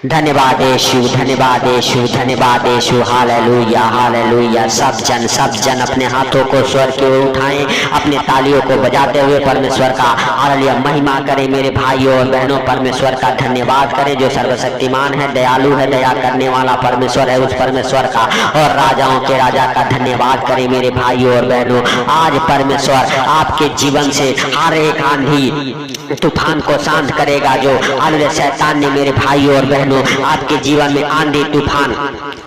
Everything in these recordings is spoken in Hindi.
धन्यवाद यीशु, धन्यवाद यीशु, धन्यवाद यीशु। Hallelujah, hallelujah. सब जन अपने हाथों को स्वर की ओर उठाएं, अपने तालियों को बजाते हुए परमेश्वर का हालेलुया महिमा करें। मेरे भाइयों और बहनों, परमेश्वर का धन्यवाद करें जो सर्वशक्तिमान है, दयालु है, दया करने वाला परमेश्वर है। उस परमेश्वर का और राजाओं के राजा का धन्यवाद करें। मेरे भाइयों और बहनों, आज परमेश्वर आपके जीवन से हर एक आंधी तूफान को शांत करेगा जो हालेलुया शैतान ने मेरे भाइयों और बहनों आपके जीवन में आंधी तूफान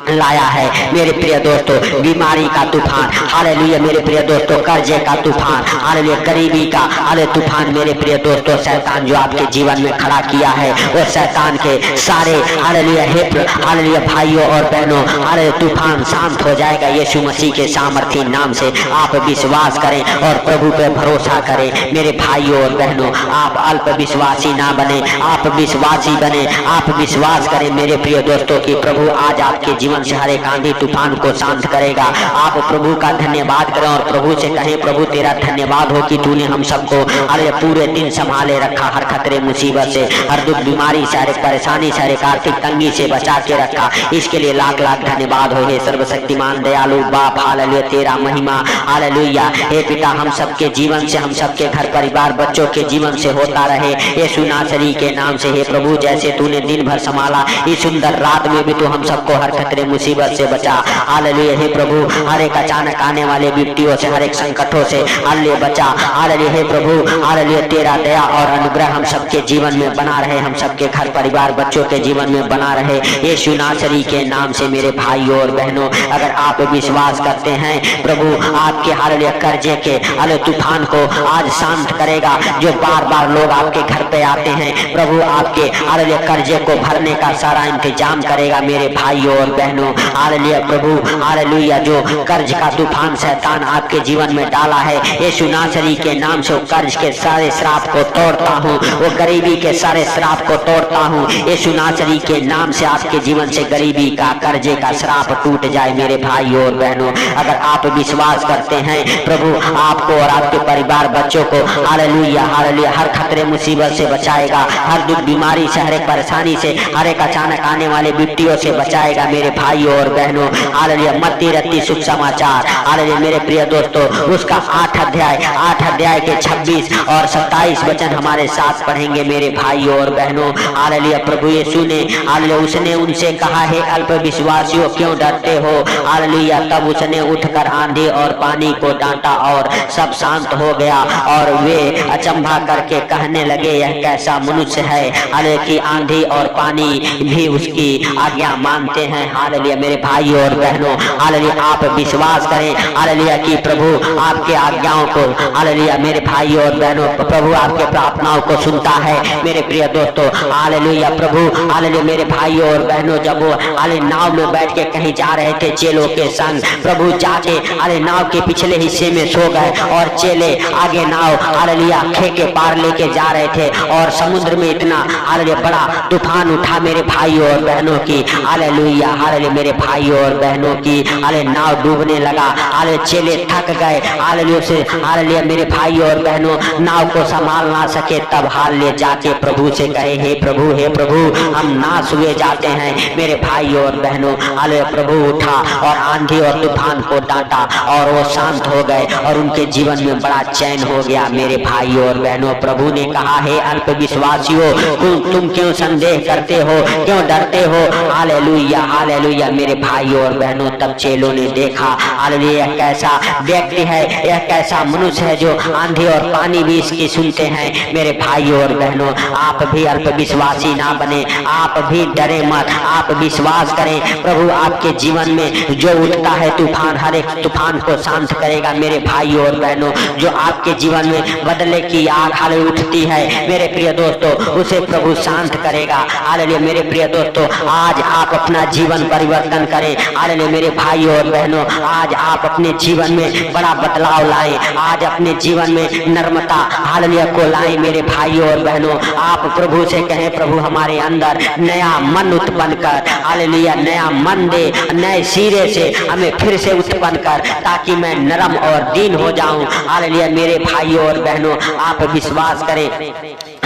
लाया है। मेरे प्रिय दोस्तों, बीमारी का तूफान, हालेलुया मेरे प्रिय दोस्तों, कर्जे का तूफान, हालेलुया गरीबी का हालेलुया तूफान, मेरे प्रिय दोस्तों, शैतान जो आपके जीवन में खड़ा किया है वो शैतान के सारे हालेलुया हालेलुया भाइयों और बहनों हालेलुया तूफान शांत हो जाएगा यीशु मसीह के सामर्थी नाम से। आप विश्वास करें और प्रभु पे भरोसा करें। मेरे भाइयों और बहनों, आप अल्प विश्वासी ना बने, आप विश्वासी बने। आप विश्वास करें मेरे प्रिय दोस्तों कि प्रभु आज आपके जीवन से हर एक आंधी तूफान को शांत करेगा। आप प्रभु का धन्यवाद करें और प्रभु से कहें, प्रभु तेरा धन्यवाद हो कि तूने हम सबको अरे पूरे दिन संभाले रखा, हर खतरे मुसीबत से, हर दुख बीमारी से, हर एक परेशानी से, हर एक आर्थिक तंगी से बचा के रखा। इसके लिए लाख लाख धन्यवाद हो। हे सर्वशक्तिमान दयालु बाप, हालेलुया तेरा महिमा, हालेलुया। हे पिता, हम सबके जीवन से, हम सबके घर परिवार बच्चों के जीवन से होता रहे यीशु नासरी के नाम से। हे प्रभु, जैसे तूने दिन भर संभाला, इस सुंदर रात में भी तू हम सबको हर खतरे मुसीबत से बचा। हालेलुया हे प्रभु, हर एक अचानक आने वाले विपत्तियों से, हर एक संकटों से हालेलुया बचा। हालेलुया हे प्रभु, हालेलुया तेरा दया और अनुग्रह हम सबके जीवन में बना रहे, हम सबके घर परिवार बच्चों के जीवन में बना रहे यीशु नासरी के नाम से। मेरे भाइयों और बहनों, अगर आप विश्वास करते हैं प्रभु आपके हालेलुया कर्जे के हालेलुया तूफान को आज शांत करेगा। जो बार बार लोग आपके घर पे आते हैं, प्रभु आपके हालेलुया कर्जे को भरने का सारा इंतजाम करेगा। मेरे भाइयों और बहनों, हालेलुया प्रभु, हालेलुया जो कर्ज का तूफान शैतान आपके जीवन में डाला है, यीशु नासरी के नाम से कर्ज के सारे श्राप को तोड़ता हूँ, वो गरीबी के सारे श्राप को तोड़ता हूँ यीशु नासरी के नाम से। आपके जीवन से गरीबी का, कर्जे का श्राप टूट जाए। मेरे भाइयों और बहनों, अगर आप विश्वास करते हैं प्रभु आपको और आपके परिवार बच्चों को हालेलुया हालेलुया हर खतरे मुसीबत से बचाएगा, हर दुख बीमारी से, हर एक परेशानी से, हर एक अचानक आने वाले विपत्तियों से बचाएगा। मेरे भाइयों और बहनों, हालेलुया मत्ती रत्ती शुभ समाचार, हालेलुया मेरे प्रिय दोस्तों, उसका 8 अध्याय के 26 और 27 वचन हमारे साथ पढ़ेंगे। मेरे भाइयों और बहनों, हालेलुया प्रभु यीशु ने हालेलुया उसने उनसे कहा, हे अल्प विश्वासियों क्यों डरते हो। हालेलुया तब उसने उठकर आंधी और पानी को डांटा और सब शांत हो गया और वे अचंभा करके कहने लगे, यह कैसा मनुष्य है हालेलुया कि आंधी और पानी भी उसकी आज्ञा मानते हैं। हालेलुया मेरे भाइयों और बहनों, हालेलुया आप विश्वास करें हालेलुया कि प्रभु आपके आज्ञाओं को, हालेलुया मेरे भाइयों और बहनों, प्रभु आपके प्रार्थनाओं को सुनता है। मेरे प्रिय दोस्तों, हालेलुया प्रभु, हालेलुया मेरे भाइयों और बहनों, जब वो हालेलुया नाव में बैठ के कहीं जा रहे थे चेलों के संग, प्रभु जाके हालेलुया नाव के पिछले हिस्से में सो गए और चेले आगे नाव हालेलुया खे के पार लेके जा रहे थे और समुद्र में इतना हालेलुया बड़ा तूफान उठा मेरे भाइयों और बहनों की, हालेलुया हालेलुया मेरे भाइयों और बहनों की हालेलुया नाव डूबने लगा। हालेलुया चेले थक गए, हालेलुया से हालेलुया मेरे भाइयों और बहनों नाव को संभाल ना सके, तब हालेलुया जाके प्रभु से कहे, हे प्रभु हम नाश हुए जाते हैं। मेरे भाइयों और बहनों, हालेलुया प्रभु उठा और आंधी और तूफान को डांटा और वो शांत हो गए और उनके जीवन में बड़ा चैन हो गया। मेरे भाइयों और बहनों, प्रभु ने कहा, हे अल्प विश्वासियों तुम क्यों संदेह करते हो, क्यों डरते हो। हालेलुया हालेलुया मेरे भाइयों और बहनों, तब चेलों ने देखा हालेलुया कैसा व्यक्ति है, यह कैसा मनुष्य है जो आंधी और पानी भी इसकी सुनते हैं। मेरे भाइयों और बहनों, आप भी अल्प विश्वासी ना बने, आप भी डरे मत, आप विश्वास करें प्रभु आपके जीवन में जो उठता है तूफान, हर एक तूफान को शांत करेगा। मेरे भाइयों और बहनों, जो आपके जीवन में बदले की आग हालेलुया उठती है मेरे प्रिय दोस्तों, उसे प्रभु शांत करेगा। हालेलुया मेरे प्रिय दोस्तों, आज आप अपना जीवन परिवर्तन करें। हालेलुया मेरे भाइयों और बहनों, आज आप अपने जीवन में बड़ा बदलाव लाएं, आज अपने जीवन में नर्मता हालेलुया को लाएं। मेरे भाइयों और बहनों, आप प्रभु से कहें, प्रभु हमारे अंदर नया मन उत्पन्न कर, हालेलुया नया मन दे, नए सिरे से हमें फिर से उत्पन्न कर, ताकि मैं नरम और दीन हो जाऊं। हालेलुया मेरे भाइयों और बहनों, आप विश्वास करें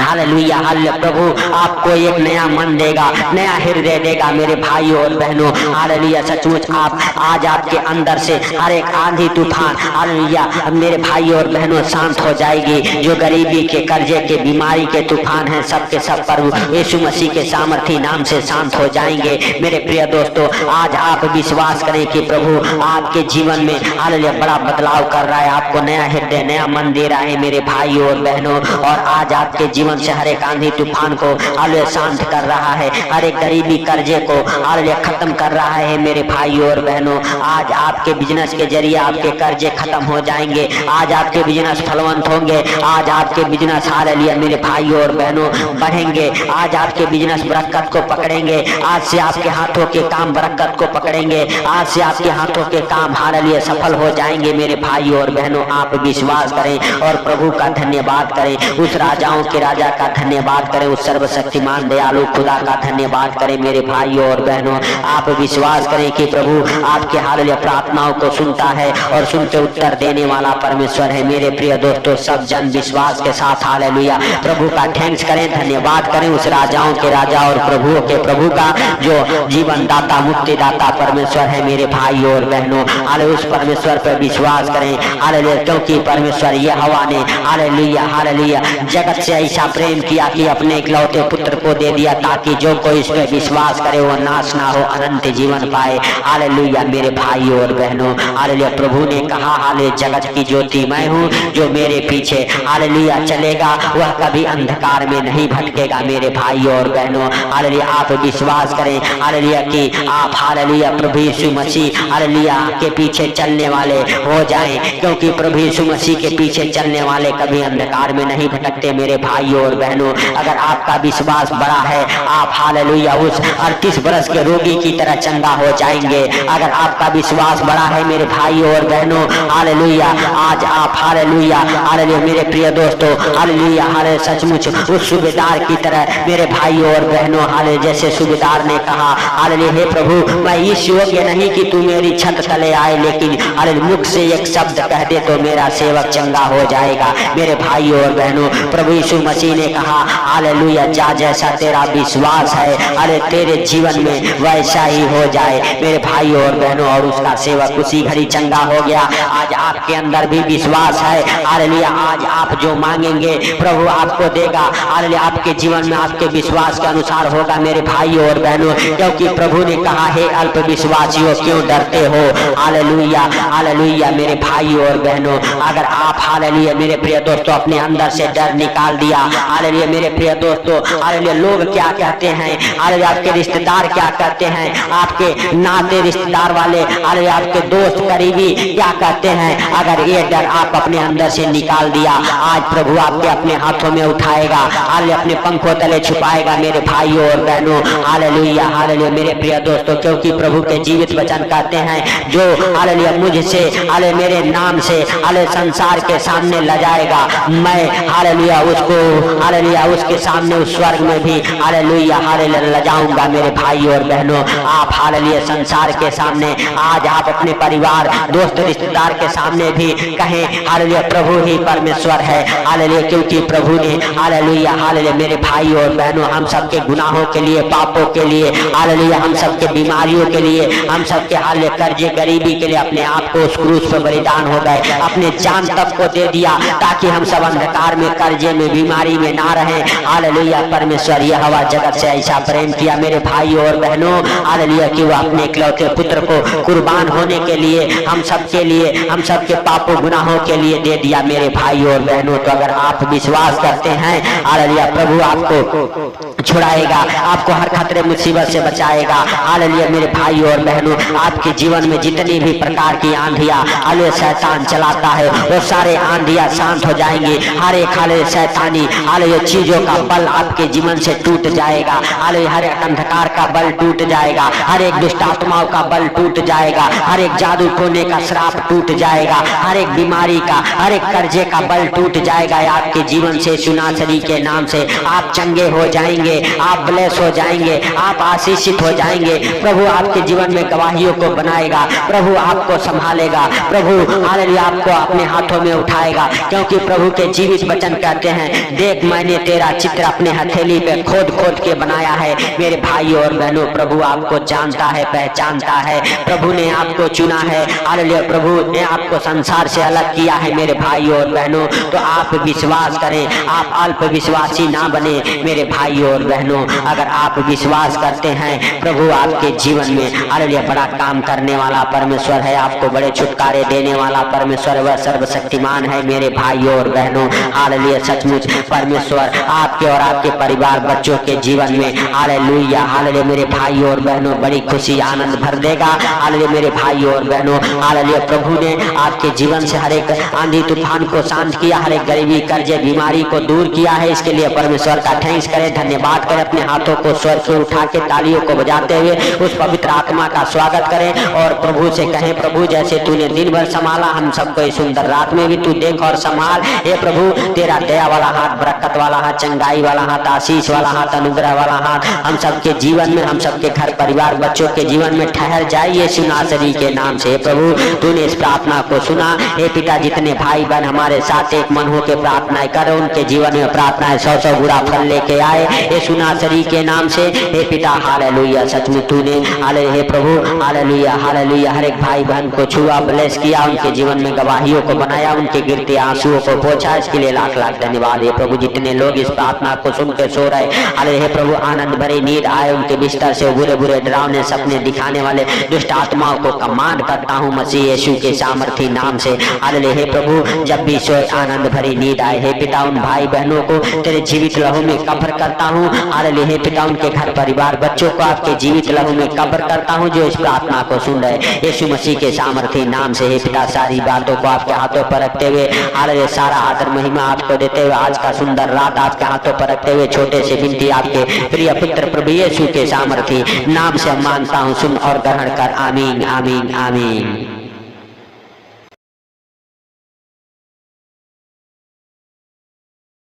हालेलुया हालेलुया। प्रभु आपको एक नया मन देगा, नया हृदय देगा मेरे भाइयों और बहनों। हालेलुया। सचमुच आप आज आपके अंदर से हर एक आंधी तूफान हालेलुया मेरे भाइयों और बहनों शांत हो जाएगी। जो गरीबी के, कर्जे के, बीमारी के तूफान हैं सबके सब प्रभु यीशु मसीह के सामर्थी नाम से शांत हो जाएंगे। मेरे प्रिय दोस्तों, आज आप विश्वास करें कि प्रभु आपके जीवन में हालेलुया बड़ा बदलाव कर रहा है, आपको नया हृदय, नया मन दे रहा है मेरे भाइयों और बहनों। और आज आपके जीवन से हर एक आंधी तूफान को हालेलुया शांत कर रहा है, हर एक गरीबी कर्जे को हालेलुया खत्म कर रहा है मेरे भाइयों और बहनों। आज आपके बिजनेस के जरिए आपके कर्जे खत्म हो जाएंगे, आज आपके बिजनेस फलवंत होंगे, आज आपके बिजनेस हालेलुया मेरे भाइयों और बहनों बढ़ेंगे, आज आपके बिजनेस बरकत को पकड़ेंगे, आज से आपके हाथों के काम बरकत को पकड़ेंगे, आज से आपके हाथों के काम हालेलुया सफल हो जाएंगे मेरे भाइयों और बहनों। आप विश्वास करें और प्रभु का धन्यवाद करें, उस राजाओं के राजा का धन्यवाद करें, उस सर्वशक्तिमान दयालु खुदा का धन्यवाद करें मेरे भाइयों और बहनों। आप विश्वास करें कि प्रभु आपके हालेलुया प्रार्थनाओं को सुनता है और सुनते उत्तर देने वाला परमेश्वर है मेरे प्रिय दोस्तों। सब जन विश्वास के साथ हालेलुया प्रभु का थैंक्स करें, धन्यवाद करें उस राजाओं के राजा और प्रभुओं के प्रभु का जो जीवन दाता, मुक्ति दाता परमेश्वर है मेरे भाइयों और बहनों। हालेलुया उस परमेश्वर पर विश्वास करें हालेलुया, क्योंकि परमेश्वर यहोवा ने हालेलुया हालेलुया जगत से ऐसा प्रेम किया कि अपने इकलौते पुत्र को दे दिया, ताकि जो कोई इस पर विश्वास करे वो नाश ना हो, अनंत जीवन पाए। हालेलुया मेरे भाइयों और बहनों। हालेलुया प्रभु ने कहा हालेलुया जगत की ज्योति मैं हूँ, जो मेरे पीछे हालेलुया चलेगा वह कभी अंधकार में नहीं भटकेगा मेरे भाइयों और बहनों। हालेलुया आप विश्वास करें हालेलुया कि आप हालेलुया प्रभु यीशु मसीह हालेलुया के पीछे चलने वाले हो जाएं, क्योंकि प्रभु यीशु मसीह के पीछे चलने वाले कभी अंधकार में नहीं भटकते मेरे भाइयों और बहनों। अगर आपका विश्वास बड़ा है आप हालेलुया उस 38 वर्ष के रोगी की तरह चंगा हो जाएंगे। अगर आपका विश्वास बड़ा है मेरे भाइयों और बहनों हालेलुया आज आप हालेलुया हालेलुया मेरे प्रिय दोस्तों हालेलुया हालेलुया सचमुच उस सूबेदार की तरह मेरे भाइयों और बहनों हालेलुया जैसे सूबेदार ने कहा हालेलुया हे प्रभु मैं इस योग्य नहीं कि तू मेरी छत तले आए, लेकिन हालेलुया मुख से एक शब्द कह दे तो मेरा सेवक चंगा हो जाएगा मेरे भाइयों और बहनों। प्रभु यीशु मसीह ने कहा हालेलुया जा जैसा तेरा विश्वास है अरे तेरे जीवन में वैसा ही हो जाए मेरे भाइयों और बहनों। और उसका सेवक उसी घड़ी चंगा हो गया। आज आपके अंदर भी विश्वास है हालेलुया, आज आप जो मांगेंगे प्रभु आपको देगा हालेलुया, आपके जीवन में आपके विश्वास के अनुसार होगा मेरे भाइयों और बहनों, क्योंकि प्रभु ने कहा हे अल्प विश्वासियों क्यों डरते हो। हालेलुया हालेलुया मेरे भाइयों और बहनों। अगर आप हालेलुया मेरे प्रिय दोस्तों अपने अंदर से डर निकाल दिया हालेलुया मेरे प्रिय दोस्तों हालेलुया लोग क्या कहते हैं हालेलुया, आपके रिश्तेदार क्या कहते हैं, आपके नाते रिश्तेदार वाले हालेलुया आपके दोस्त करीबी क्या कहते हैं, अगर ये डर आप अपने अंदर से निकाल दिया आज प्रभु आपके अपने हाथों में उठाएगा हालेलुया, अपने पंखों तले छुपाएगा मेरे भाइयों और बहनों। हालेलुया हालेलुया मेरे प्रिय दोस्तों, क्योंकि प्रभु के जीवित वचन कहते हैं जो हालेलुया मुझसे हालेलुया मेरे नाम से हालेलुया संसार के सामने लजाएगा मैं हालेलुया उसको हालेलुया उसके सामने उस स्वर्ग में भी हालेलुया हालेलुया लजाऊंगा मेरे भाइयों और बहनों। आप हालेलुया संसार के सामने आज आप अपने परिवार दोस्त रिश्तेदार के सामने भी कहें हालेलुया प्रभु ही परमेश्वर है हालेलुया, क्योंकि प्रभु ने हालेलुया हालेलुया मेरे भाइयों और बहनों हम सबके गुनाहों के लिए, पापों के लिए हालेलुया, हम सबके बीमारियों के लिए, हम सबके हालेलुया कर्जे गरीबी के लिए अपने आप को उस क्रूस पर बलिदान हो गए, अपने जान तक को दे दिया ताकि हम सब अंधकार में, कर्जे में, बीमारी में ना रहे। हालेलुया परमेश्वर यहोवा जगत से ऐसा प्रेम किया मेरे भाइयों और बहनों हालेलुया कि वो अपने इकलौते पुत्र को कुर्बान होने के लिए हम सबके लिए, हम सबके पापों गुनाहों के लिए दे दिया मेरे भाइयों और बहनों। तो अगर आप विश्वास करते हैं हालेलुया प्रभु आपको छुड़ाएगा, आपको हर खतरे मुसीबत से बचाएगा हालेलुया मेरे भाइयों और बहनों। आपके जीवन में जितनी भी प्रकार की आंधियां हालेलुया शैतान चलाता है वो सारे आंधियां शांत हो जाएंगी। हर एक हालेलुया शैतानी हालेलुया चीजों का बल आपके जीवन से टूट जाएगा हालेलुया, हर एक अंधकार का बल टूट जाएगा, हर एक दुष्ट आत्माओं का बल टूट जाएगा, हर एक जादू टोने का श्राप टूट जाएगा, हर एक बीमारी का, हर एक कर्जे का बल टूट जाएगा आपके जीवन से। सुनासरी के नाम से आप चंगे हो जाएंगे, आप ब्लेस हो जाएंगे, आप आशीषित हो जाएंगे। प्रभु आपके जीवन में गवाहियों को बनाएगा, प्रभु आपको संभालेगा, प्रभु हालेलुया आपको अपने हाथों में उठाएगा, क्योंकि प्रभु के जीवित वचन कहते हैं एक मैंने तेरा चित्र अपने हथेली पे खोद खोद के बनाया है। मेरे भाइयों और बहनों, प्रभु आपको जानता है, पहचानता है। प्रभु ने आपको चुना है। हालेलुया। प्रभु ने आपको संसार से अलग किया है मेरे भाइयों और बहनों। तो आप विश्वास करें, आप अल्प विश्वासी ना बने मेरे भाइयों और बहनों। अगर आप विश्वास करते हैं, प्रभु आपके जीवन में हालेलुया बड़ा काम करने वाला परमेश्वर है, आपको बड़े छुटकारे देने वाला परमेश्वर, वह सर्वशक्तिमान है मेरे भाइयों और बहनों। हालेलुया। सचमुच परमेश्वर आपके और आपके परिवार बच्चों के जीवन में हालेलुया हालेलुया मेरे भाइयों और बहनों बड़ी खुशी आनंद भर देगा। हालेलुया मेरे भाइयों और बहनों। हालेलुया। प्रभु ने आपके जीवन से हर एक आंधी तूफान को शांत किया, हर एक गरीबी कर्जे बीमारी को दूर किया है। इसके लिए परमेश्वर का थैंक्स करें, धन्यवाद करें। अपने हाथों को स्वर से उठा के तालियों को बजाते हुए उस पवित्र आत्मा का स्वागत करें और प्रभु से कहें, प्रभु जैसे तूने दिन भर संभाला हम सबको इस सुंदर रात में भी तू देख और संभाल। हे प्रभु, तेरा दया वाला हाथ, बरकत वाला हाथ, चंगाई वाला हाथ, आशीष वाला हाथ, अनुग्रह वाला हाथ हम सबके जीवन में, हम सबके घर परिवार बच्चों के जीवन में ठहर जाए यीशु नासरी के नाम से। प्रभु तूने इस प्रार्थना को सुना। हे पिता, जितने भाई बहन हमारे साथ एक मन होकर प्रार्थनाएं करो, उनके जीवन में प्रार्थनाएं 100 गुना फल लेके आए यीशु नासरी के नाम से। हे पिता हालेलुया, सचमुच तूने हालेलुया, हे प्रभु हालेलुया हालेलुया हर एक भाई बहन को छुआ, ब्लेस किया, उनके जीवन में गवाहियों को बनाया, उनके गिरते आंसुओं को पोंछा। इसके लिए लाख लाख धन्यवाद। हे प्रभु, जितने लोग इस प्रार्थना को सुन के सो रहे हालेलुया, हे प्रभु आनंद भरी नींद आए, उनके बिस्तर से बुरे बुरे डरावने सपने दिखाने वाले दुष्ट आत्माओं को कमांड करता हूँ मसीह यीशु के सामर्थी नाम से। हालेलुया। हे प्रभु, जब भी सोए आनंद भरी नींद आए। हे पिता, उन भाई बहनों को तेरे जीवित लहू में कब्र करता हूँ। हालेलुया। हे पिता, उनके घर परिवार बच्चों को आपके जीवित लहू में कब्र करता हूँ जो इस प्रार्थना को सुन रहे यीशु मसीह के सामर्थी नाम से। हे पिता, सारी बातों को आपके हाथों पर रखते हुए हालेलुया सारा आदर महिमा आपको देते हुए आज का सुंदर रात आपके हाथों पर रखते हुए छोटे से विनती आपके प्रिय पुत्र प्रभु यीशु के सामर्थी नाम से मानता हूँ, सुन और ग्रहण कर। आमीन आमीन आमीन।